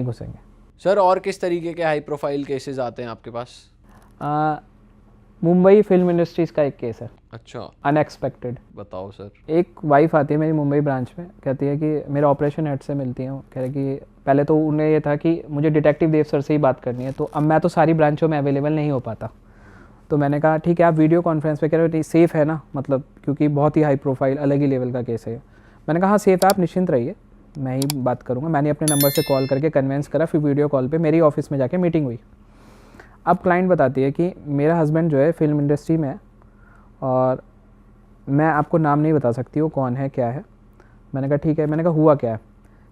नहीं घुसेंगे। सर और किस तरीके के हाई प्रोफाइल केसेस आते हैं आपके पास? मुंबई फिल्म इंडस्ट्रीज़ का एक केस है। अच्छा, अनएक्सपेक्टेड। बताओ सर। एक वाइफ आती है मेरी मुंबई ब्रांच में, कहती है कि मेरा ऑपरेशन हेड से मिलती है। वो कह रहे कि पहले तो उन्हें ये था कि मुझे डिटेक्टिव देव सर से ही बात करनी है, तो अब मैं तो सारी ब्रांचों में अवेलेबल नहीं हो पाता। तो मैंने कहा ठीक है, आप वीडियो कॉन्फ्रेंस पे कह रहे हो, सेफ़ है ना, मतलब क्योंकि बहुत ही हाई प्रोफाइल अलग ही लेवल का केस है। मैंने कहा हाँ सेफ़ है, आप निश्चिंत रहिए, मैं ही बात करूँगा। मैंने अपने नंबर से कॉल करके कन्वेंस करा, फिर वीडियो कॉल पे मेरी ऑफिस में जाके मीटिंग हुई। अब क्लाइंट बताती है कि मेरा हस्बैंड जो है फिल्म इंडस्ट्री में है और मैं आपको नाम नहीं बता सकती वो कौन है क्या है। मैंने कहा ठीक है। मैंने कहा हुआ क्या है?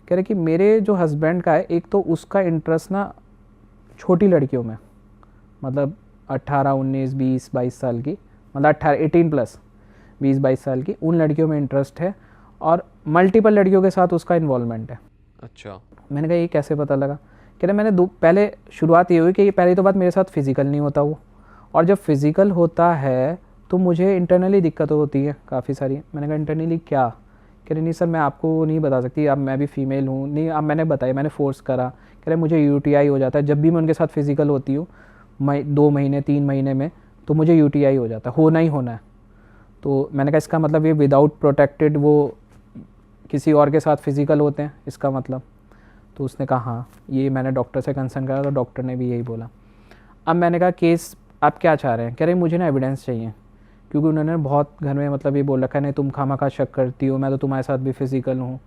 कह रहे कि मेरे जो हस्बैंड का है, एक तो उसका इंटरेस्ट ना छोटी लड़कियों में, मतलब 18, 19, 20, 22 साल की, मतलब 18+ 20, 22 साल की, उन लड़कियों में इंटरेस्ट है और मल्टीपल लड़कियों के साथ उसका इन्वॉल्वमेंट है। अच्छा। मैंने कहा ये कैसे पता लगा? कह रहे मैंने पहले शुरुआत ये हुई कि पहली तो बात मेरे साथ फिज़िकल नहीं होता वो, और जब फिज़िकल होता है तो मुझे इंटरनली दिक्कत होती है काफ़ी सारी। मैंने कहा इंटरनली क्या? कह रहे नहीं सर मैं आपको नहीं बता सकती, अब मैं भी फ़ीमेल हूँ। नहीं, अब मैंने बताया, मैंने फ़ोर्स करा। कह रहे मुझे यूटीआई हो जाता है जब भी मैं उनके साथ फिज़िकल होती हूँ, 2 महीने 3 महीने में, तो मुझे यूटीआई हो जाता है, होना ही होना है। तो मैंने कहा इसका मतलब ये विदाउट प्रोटेक्टेड वो किसी और के साथ फिज़िकल होते हैं इसका मतलब? तो उसने कहा हाँ, ये मैंने डॉक्टर से कंसर्न करा तो डॉक्टर ने भी यही बोला। अब मैंने कहा केस आप क्या चाह रहे हैं? कह रहे मुझे ना एविडेंस चाहिए, क्योंकि उन्होंने बहुत घर में मतलब ये बोल रखा है नहीं तुम खामखा शक करती हो, मैं तो तुम्हारे साथ भी फिज़िकल हूँ।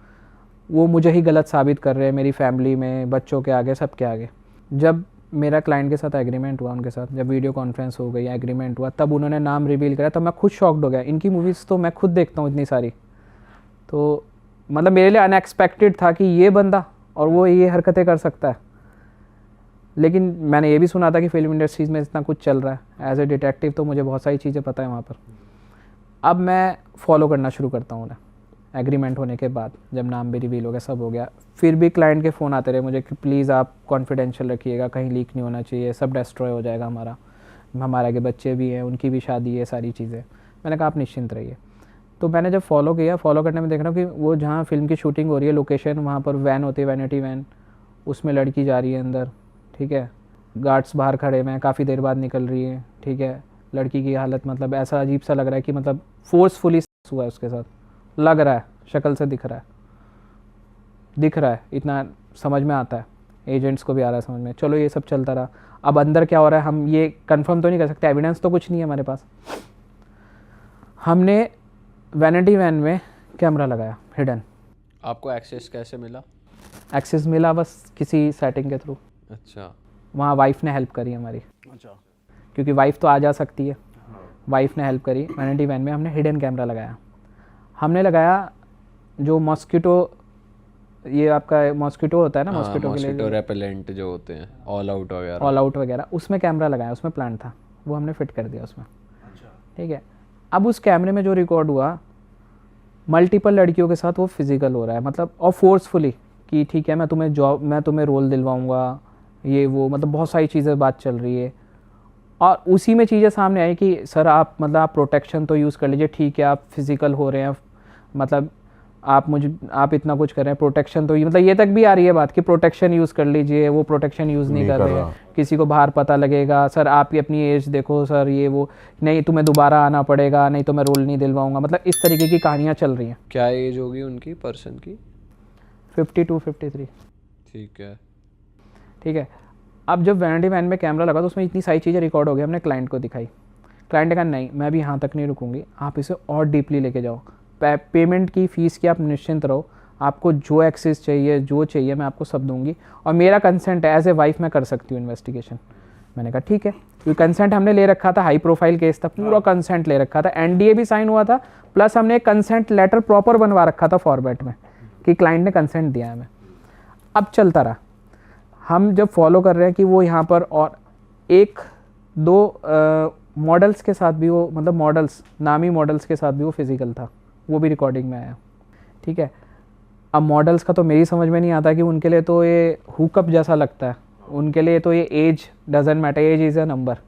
वो मुझे ही गलत साबित कर रहे हैं मेरी फैमिली में, बच्चों के आगे, सब के आगे। जब मेरा क्लाइंट के साथ एग्रीमेंट हुआ, उनके साथ जब वीडियो कॉन्फ्रेंस हो गई, एग्रीमेंट हुआ, तब उन्होंने नाम रिवील करा, तब मैं खुद शॉक्ड हो गया। इनकी मूवीज़ तो मैं खुद देखता हूँ इतनी सारी, तो मतलब मेरे लिए अनएक्सपेक्टेड था कि ये बंदा और वो ये हरकतें कर सकता है। लेकिन मैंने ये भी सुना था कि फिल्म इंडस्ट्रीज़ में इतना कुछ चल रहा है। एज ए डिटेक्टिव तो मुझे बहुत सारी चीज़ें पता है वहाँ पर। अब मैं फॉलो करना शुरू करता हूँ उन्हें। एग्रीमेंट होने के बाद जब नाम भी रिवील हो गया, सब हो गया, फिर भी क्लाइंट के फ़ोन आते रहे मुझे कि प्लीज़ आप कॉन्फिडेंशियल रखिएगा, कहीं लीक नहीं होना चाहिए, सब डिस्ट्रॉय हो जाएगा हमारे आगे बच्चे भी हैं, उनकी भी शादी है, सारी चीज़ें। मैंने कहा आप निश्चिंत रहिए। तो मैंने जब फॉलो किया, फॉलो करने में देख रहा हूँ कि वो जहाँ फिल्म की शूटिंग हो रही है, लोकेशन, वहाँ पर वैन होती है, वैनिटी वैन, उसमें लड़की जा रही है अंदर, ठीक है, गार्ड्स बाहर खड़े हुए हैं, काफ़ी देर बाद निकल रही है, ठीक है। लड़की की हालत मतलब ऐसा अजीब सा लग रहा है कि मतलब फोर्सफुली हुआ है उसके साथ, लग रहा है, शक्ल से दिख रहा है, इतना समझ में आता है, एजेंट्स को भी आ रहा है समझ में। चलो ये सब चलता रहा। अब अंदर क्या हो रहा है हम ये कंफर्म तो नहीं कर सकते, एविडेंस तो कुछ नहीं है हमारे पास। हमने वैनिटी वैन में कैमरा लगाया हिडन। आपको एक्सेस कैसे मिला? एक्सेस मिला बस किसी सेटिंग के थ्रू। अच्छा। वहाँ वाइफ ने हेल्प करी हमारी। अच्छा। क्योंकि वाइफ तो आ जा सकती है, वाइफ ने हेल्प करी। वैनिटी वैन में हमने हिडन कैमरा लगाया। हमने लगाया जो मॉस्किटो, ये आपका मॉस्किटो होता है ना, मॉस्किटो के लिए मॉस्किटो रेपेलेंट जो होते हैं, ऑल आउट वगैरह, उसमें कैमरा लगाया, उसमें प्लांट था, वो हमने फिट कर दिया उसमें। अच्छा। ठीक है। अब उस कैमरे में जो रिकॉर्ड हुआ, मल्टीपल लड़कियों के साथ वो फिजिकल हो रहा है, मतलब और फोर्सफुली कि ठीक है मैं तुम्हें रोल दिलवाऊंगा, ये वो, मतलब बहुत सारी चीज़ें बात चल रही है। और उसी में चीज़ें सामने आई कि सर आप मतलब आप प्रोटेक्शन तो यूज़ कर लीजिए, ठीक है आप फिज़िकल हो रहे हैं, मतलब आप इतना कुछ कर रहे हैं, प्रोटेक्शन तो मतलब ये तक भी आ रही है बात कि प्रोटेक्शन यूज़ कर लीजिए, वो प्रोटेक्शन यूज़ नहीं कर रहे हैं, किसी को बाहर पता लगेगा, सर आपकी अपनी एज देखो, सर ये वो, नहीं तुम्हें दोबारा आना पड़ेगा, नहीं तो मैं रोल नहीं दिलवाऊंगा। मतलब इस तरीके की कहानियाँ चल रही हैं। क्या एज होगी उनकी, पर्सन की? 52, 53। ठीक है। ठीक है। अब जब वैनिटी वैन में कैमरा लगा तो उसमें इतनी सारी चीज़ें रिकॉर्ड हो गई, हमने क्लाइंट को दिखाई। क्लाइंट ने कहा नहीं मैं भी यहाँ तक नहीं रुकूंगी, आप इसे और डीपली लेके जाओ, पेमेंट की फ़ीस की आप निश्चिंत रहो, आपको जो एक्सेस चाहिए जो चाहिए मैं आपको सब दूंगी, और मेरा कंसेंट है, एज ए वाइफ मैं कर सकती हूँ इन्वेस्टिगेशन। मैंने कहा ठीक है, क्योंकि कंसेंट हमने ले रखा था, हाई प्रोफाइल केस था, पूरा कंसेंट ले रखा था, एनडीए भी साइन हुआ था, प्लस हमने एक कंसेंट लेटर प्रॉपर बनवा रखा था फॉर्मेट में कि क्लाइंट ने कंसेंट दिया है हमें। अब चलता रहा, हम जब फॉलो कर रहे हैं कि वो यहाँ पर और 1-2 मॉडल्स के साथ भी वो, मतलब मॉडल्स, नामी मॉडल्स के साथ भी वो फिज़िकल था, वो भी रिकॉर्डिंग में आया। ठीक है। अब मॉडल्स का तो मेरी समझ में नहीं आता कि उनके लिए तो ये हुकअप जैसा लगता है, उनके लिए तो ये age doesn't matter, age is a number.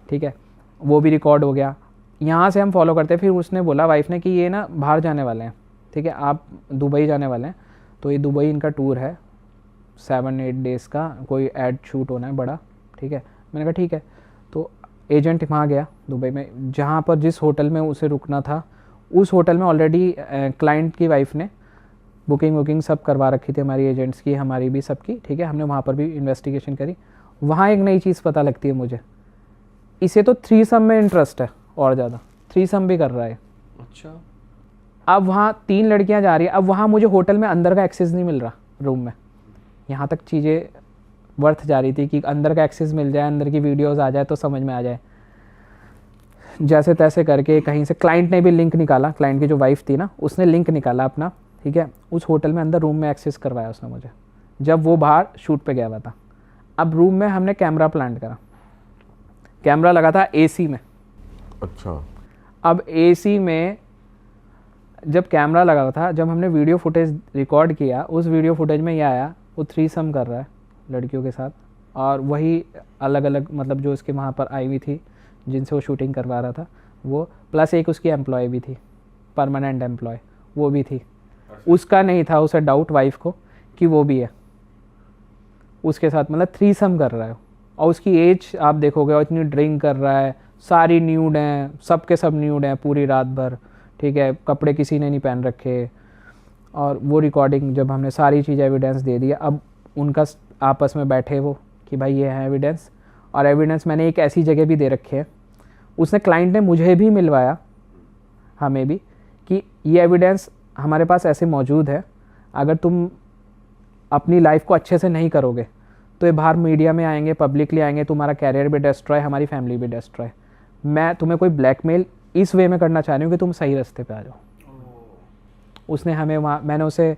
ठीक है, वो भी रिकॉर्ड हो गया। यहाँ से हम फॉलो करते हैं, फिर उसने बोला वाइफ ने कि ये ना बाहर जाने वाले हैं, ठीक है, आप दुबई जाने वाले हैं, तो ये दुबई इनका टूर है, 7-8 डेज़ का कोई ऐड शूट होना है बड़ा, ठीक है। मैंने कहा ठीक है। तो एजेंट वहाँ गया दुबई में, जहाँ पर जिस होटल में उसे रुकना था उस होटल में ऑलरेडी क्लाइंट की वाइफ ने बुकिंग सब करवा रखी थी, हमारी एजेंट्स की, हमारी भी, सबकी, ठीक है। हमने वहाँ पर भी इन्वेस्टिगेशन करी। वहाँ एक नई चीज़ पता लगती है मुझे, इसे तो थ्रीसम में इंटरेस्ट है और ज़्यादा, थ्रीसम भी कर रहा है। अच्छा। अब वहाँ 3 लड़कियाँ जा रही हैं, अब वहाँ मुझे होटल में अंदर का एक्सेस नहीं मिल रहा रूम में। यहाँ तक चीज़ें वर्थ जा रही थी कि अंदर का एक्सेस मिल जाए, अंदर की वीडियोस आ जाए तो समझ में आ जाए। जैसे तैसे करके कहीं से क्लाइंट ने भी लिंक निकाला, क्लाइंट की जो वाइफ थी ना, उसने लिंक निकाला अपना, ठीक है। उस होटल में अंदर रूम में एक्सेस करवाया उसने मुझे, जब वो बाहर शूट पे गया हुआ था। अब रूम में हमने कैमरा प्लांट करा, कैमरा लगा था एसी में। अच्छा। अब एसी में जब कैमरा लगा हुआ था, जब हमने वीडियो फुटेज रिकॉर्ड किया, उस वीडियो फुटेज में ये आया वो थ्रीसम कर रहा है लड़कियों के साथ, और वही अलग अलग मतलब जो इसके वहाँ पर आई हुई थी जिनसे वो शूटिंग करवा रहा था वो, प्लस एक उसकी एम्प्लॉय भी थी, परमानेंट एम्प्लॉय वो भी थी। उसका नहीं था उसे डाउट वाइफ को कि वो भी है उसके साथ, मतलब थ्रीसम कर रहा है। और उसकी एज आप देखोगे, और इतनी ड्रिंक कर रहा है, सारी न्यूड हैं, सब के सब न्यूड हैं पूरी रात भर, ठीक है। कपड़े किसी ने नहीं पहन रखे। और वो रिकॉर्डिंग जब हमने सारी चीज़ एविडेंस दे दिया, अब उनका आपस में बैठे वो कि भाई ये है एविडेंस, और एविडेंस मैंने एक ऐसी जगह भी दे रखे है, उसने क्लाइंट ने मुझे भी मिलवाया, हमें भी, कि ये एविडेंस हमारे पास ऐसे मौजूद है, अगर तुम अपनी लाइफ को अच्छे से नहीं करोगे तो ये बाहर मीडिया में आएंगे, पब्लिकली आएंगे, तुम्हारा कैरियर भी डिस्ट्रॉय, हमारी फैमिली भी डिस्ट्रॉय। मैं तुम्हें कोई ब्लैकमेल इस वे में करना चाह रही हूँ कि तुम सही रास्ते पे आ जाओ। उसने हमें वहाँ, मैंने उसे,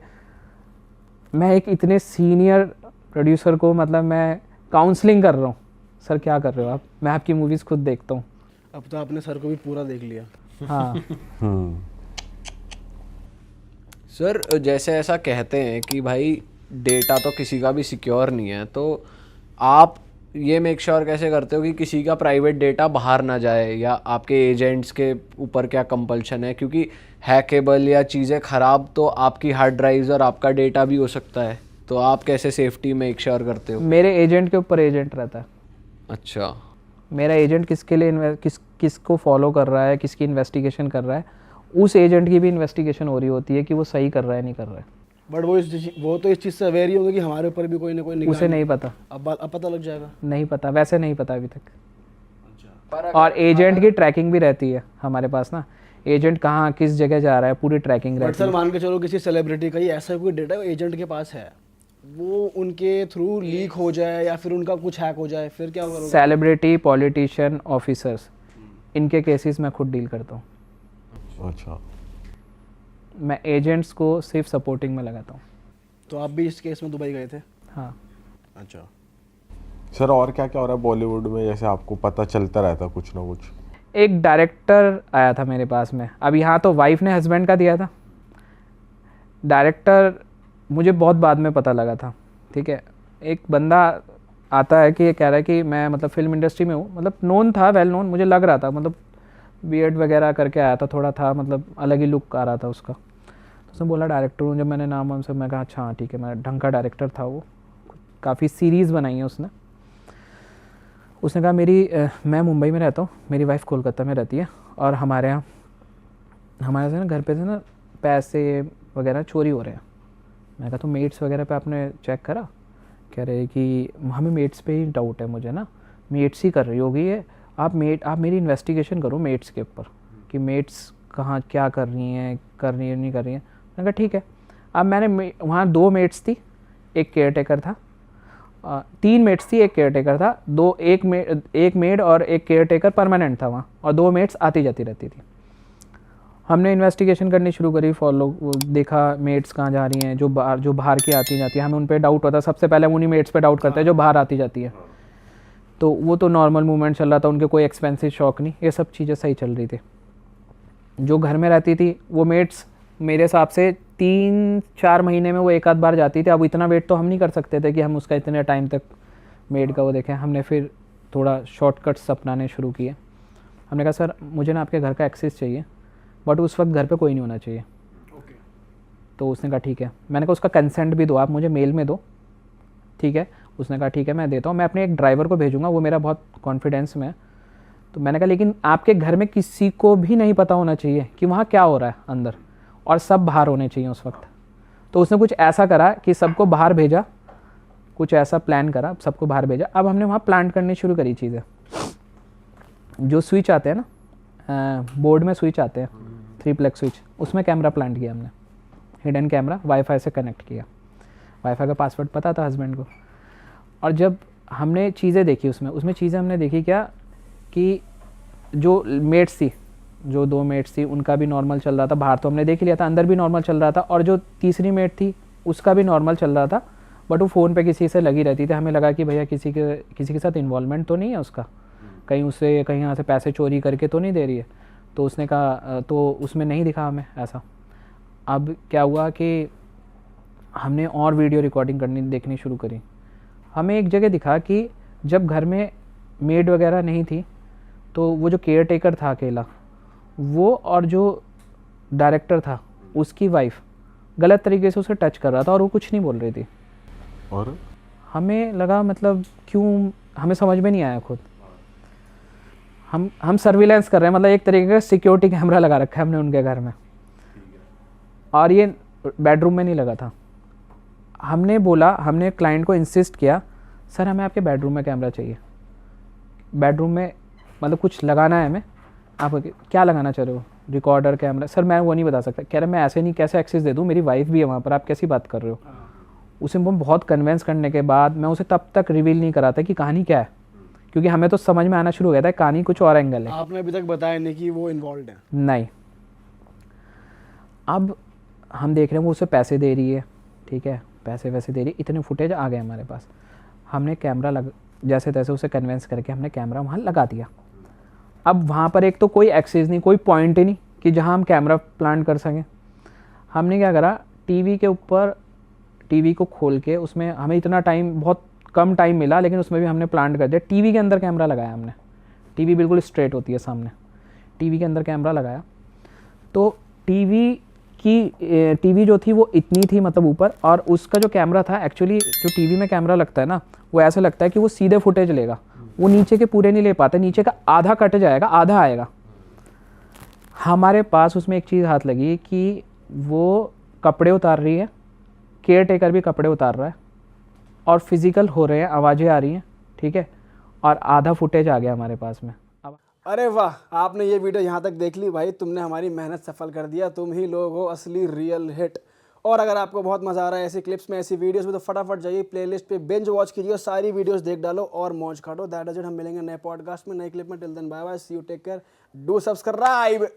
मैं एक इतने सीनियर प्रोड्यूसर को मतलब मैं काउंसलिंग कर रहा हूँ, सर क्या कर रहे हो आप, मैं आपकी मूवीज़ खुद देखता हूँ। अब तो आपने सर को भी पूरा देख लिया। हाँ। सर जैसे ऐसा कहते हैं कि भाई डेटा तो किसी का भी सिक्योर नहीं है, तो आप ये मेक श्योर कैसे करते हो कि किसी का प्राइवेट डेटा बाहर ना जाए, या आपके एजेंट्स के ऊपर क्या कंपल्शन है? क्योंकि हैकेबल या चीज़ें ख़राब तो आपकी हार्ड ड्राइव्स और आपका डेटा भी हो सकता है, तो आप कैसे सेफ्टी मेक श्योर करते हो? मेरे एजेंट के ऊपर एजेंट रहता है। अच्छा। मेरा एजेंट किसके लिए किसको फॉलो कर रहा है, किसकी इन्वेस्टिगेशन कर रहा है, उस एजेंट की भी इन्वेस्टिगेशन हो रही होती है कि वो सही कर रहा है नहीं कर रहा है। बट वो तो इस चीज़ से अवेयर ही होंगे कि हमारे ऊपर भी कोई ना कोई निगाह उसे नहीं पता, अब पता लग जाएगा। नहीं पता, वैसे नहीं पता अभी तक। और एजेंट की ट्रैकिंग भी रहती है हमारे पास ना, एजेंट कहाँ किस जगह जा रहा है पूरी ट्रैकिंग बट रहती सर है। मान के चलो किसी सेलिब्रिटी का ही ऐसा कोई डेटा एजेंट के पास है, वो उनके थ्रू लीक हो जाए या फिर उनका कुछ हैक हो जाए, फिर क्या करोगे? सेलिब्रिटी, पॉलिटिशियन, ऑफिसर्स, इनके केसेस मैं खुद डील करता हूँ। अच्छा। मैं एजेंट्स को सिर्फ सपोर्टिंग में लगाता हूँ। तो आप भी इस केस में दुबई गए थे? हाँ। अच्छा सर और क्या क्या हो रहा है बॉलीवुड में, जैसे आपको पता चलता रहता कुछ ना कुछ? एक डायरेक्टर आया था मेरे पास में, अब यहाँ तो वाइफ ने हस्बैंड का दिया था, डायरेक्टर मुझे बहुत बाद में पता लगा था, ठीक है। एक बंदा आता है कि ये कह रहा है कि मैं मतलब फिल्म इंडस्ट्री में हूँ, मतलब नोन था, वेल नोन, मुझे लग रहा था, मतलब बीएड वगैरह करके आया था, थोड़ा था मतलब अलग ही लुक आ रहा था उसका। तो उसने बोला डायरेक्टर हूँ, जब मैंने नाम हमसे, मैं कहा अच्छा हाँ ठीक है, मैं ढंग का डायरेक्टर था वो, काफ़ी सीरीज़ बनाई है उसने। उसने कहा मैं मुंबई में रहता हूँ, मेरी वाइफ कोलकाता में रहती है, और हमारे यहाँ हमारे से ना घर पे से ना पैसे वगैरह चोरी हो रहे हैं। मैं कहा तो मेट्स वगैरह पे आपने चेक करा? कह रहे कि हमें मेट्स पे ही डाउट है, मुझे ना मेट्स ही कर रही होगी ये, आप मेरी इन्वेस्टिगेशन करो मेट्स के ऊपर कि मेट्स कहाँ क्या कर रही हैं नहीं कर रही हैं। मैंने कहा ठीक है। अब मैंने वहाँ 2 मेट्स थी, एक केयर टेकर था, 3 मेट्स थी, एक केयर टेकर था, एक मेड और एक केयर टेकर परमानेंट था वहाँ, और 2 मेट्स आती जाती रहती थी। हमने इन्वेस्टिगेशन करनी शुरू करी, वो देखा मेट्स कहाँ जा रही हैं, जो बाहर की आती जाती है, हमें उन पर डाउट होता है, सबसे पहले उन्हीं मेट्स पे डाउट करते हैं जो बाहर आती जाती है। तो वो तो नॉर्मल मूवमेंट चल रहा था, उनके कोई एक्सपेंसिव शौक नहीं, ये सब चीज़ें सही चल रही थी। जो घर में रहती थी वो मेट्स मेरे हिसाब से 3-4 महीने में वो एक आध बार जाती थी। अब इतना वेट तो हम नहीं कर सकते थे कि हम उसका इतने टाइम तक मेड का वो देखें। हमने फिर थोड़ा शॉर्टकट्स अपनाने शुरू किए। हमने कहा सर मुझे ना आपके घर का एक्सेस चाहिए, बट उस वक्त घर पे कोई नहीं होना चाहिए। तो उसने कहा ठीक है। मैंने कहा उसका कंसेंट भी दो, आप मुझे मेल में दो, ठीक है। उसने कहा ठीक है मैं देता हूँ, मैं अपने एक ड्राइवर को भेजूँगा, वो मेरा बहुत कॉन्फिडेंस में है। तो मैंने कहा लेकिन आपके घर में किसी को भी नहीं पता होना चाहिए कि वहाँ क्या हो रहा है अंदर, और सब बाहर होने चाहिए उस वक्त। तो उसने कुछ ऐसा करा कि सबको बाहर भेजा, कुछ ऐसा प्लान करा, सबको बाहर भेजा। अब हमने वहाँ प्लांट करनी शुरू करी चीज़ें। जो स्विच आते हैं ना, बोर्ड में स्विच आते हैं 3 प्लग स्विच, उसमें कैमरा प्लांट किया हमने, हिडन कैमरा, वाईफाई से कनेक्ट किया। वाईफाई का पासवर्ड पता था हस्बैंड को। और जब हमने चीज़ें देखी उसमें चीज़ें हमने देखी क्या कि जो मेट्स थी, जो 2 मेट्स थी, उनका भी नॉर्मल चल रहा था, बाहर तो हमने देख लिया था, अंदर भी नॉर्मल चल रहा था। और जो तीसरी मेट थी उसका भी नॉर्मल चल रहा था, बट वो फ़ोन पे किसी से लगी रहती थी। हमें लगा कि भैया किसी के साथ इन्वॉल्वमेंट तो नहीं है उसका, कहीं यहाँ से पैसे चोरी करके तो नहीं दे रही है। तो उसने कहा, तो उसमें नहीं दिखा हमें ऐसा। अब क्या हुआ कि हमने और वीडियो रिकॉर्डिंग देखनी शुरू करी। हमें एक जगह दिखा कि जब घर में मेड वगैरह नहीं थी तो वो जो केयर टेकर था अकेला, वो और जो डायरेक्टर था उसकी वाइफ गलत तरीके से उसे टच कर रहा था और वो कुछ नहीं बोल रही थी। और हमें लगा मतलब क्यों, हमें समझ में नहीं आया खुद। हम सर्विलेंस कर रहे हैं, मतलब एक तरीके का सिक्योरिटी कैमरा लगा रखा है हमने उनके घर में, और ये बेडरूम में नहीं लगा था। हमने क्लाइंट को इंसिस्ट किया, सर हमें आपके बेडरूम में कैमरा चाहिए, बेडरूम में मतलब कुछ लगाना है हमें। आप क्या लगाना चाह रहे हो, रिकॉर्डर, कैमरा? सर मैं वो नहीं बता सकता। कह रहे मैं ऐसे नहीं कैसे एक्सेस दे दूँ, मेरी वाइफ भी है वहाँ पर, आप कैसी बात कर रहे हो। उसे बहुत कन्विंस करने के बाद मैं उसे तब तक रिवील नहीं करा था कि कहानी क्या है, क्योंकि हमें तो समझ में आना शुरू हो गया था कहानी कुछ और एंगल है। आपने अभी तक बताया नहीं कि वो इन्वॉल्व है? नहीं। अब हम देख रहे हैं वो उसे पैसे दे रही है, ठीक है, पैसे वैसे दे रही है, इतने फुटेज आ गए हमारे पास। हमने कैमरा जैसे तैसे उसे कन्विंस करके हमने कैमरा वहाँ लगा दिया। अब वहाँ पर एक तो कोई एक्सेस नहीं, कोई पॉइंट ही नहीं कि जहाँ हम कैमरा प्लांट कर सकें। हमने क्या करा, टीवी के ऊपर, टीवी को खोल के उसमें हमें इतना टाइम, बहुत कम टाइम मिला, लेकिन उसमें भी हमने प्लांट कर दिया। टीवी के अंदर कैमरा लगाया हमने, टीवी बिल्कुल स्ट्रेट होती है सामने, टीवी के अंदर कैमरा लगाया। तो टीवी जो थी वो इतनी थी मतलब ऊपर, और उसका जो कैमरा था, एक्चुअली जो टीवी में कैमरा लगता है ना, वो ऐसा लगता है कि वो सीधे फुटेज लेगा, वो नीचे के पूरे नहीं ले पाता, नीचे का आधा कट जाएगा, आधा आएगा। हमारे पास उसमें एक चीज़ हाथ लगी कि वो कपड़े उतार रही है, केयर टेकर भी कपड़े उतार रहा है, और फिजिकल हो रहे हैं, आवाज़ें आ रही हैं, ठीक है, और आधा फुटेज आ गया हमारे पास में। अरे वाह, आपने ये वीडियो यहाँ तक देख ली भाई, तुमने हमारी मेहनत सफल कर दिया, तुम ही लोग हो असली रियल हिट। और अगर आपको बहुत मज़ा आ रहा है ऐसी क्लिप्स में, ऐसी वीडियोस में, तो फटाफट जाइए प्लेलिस्ट पे बिंज वॉच कीजिए, सारी वीडियोस देख डालो और मौज काटो। That is it. हम मिलेंगे नए पॉडकास्ट में, नए क्लिप में। Till then bye bye, see you, take care, do subscribe.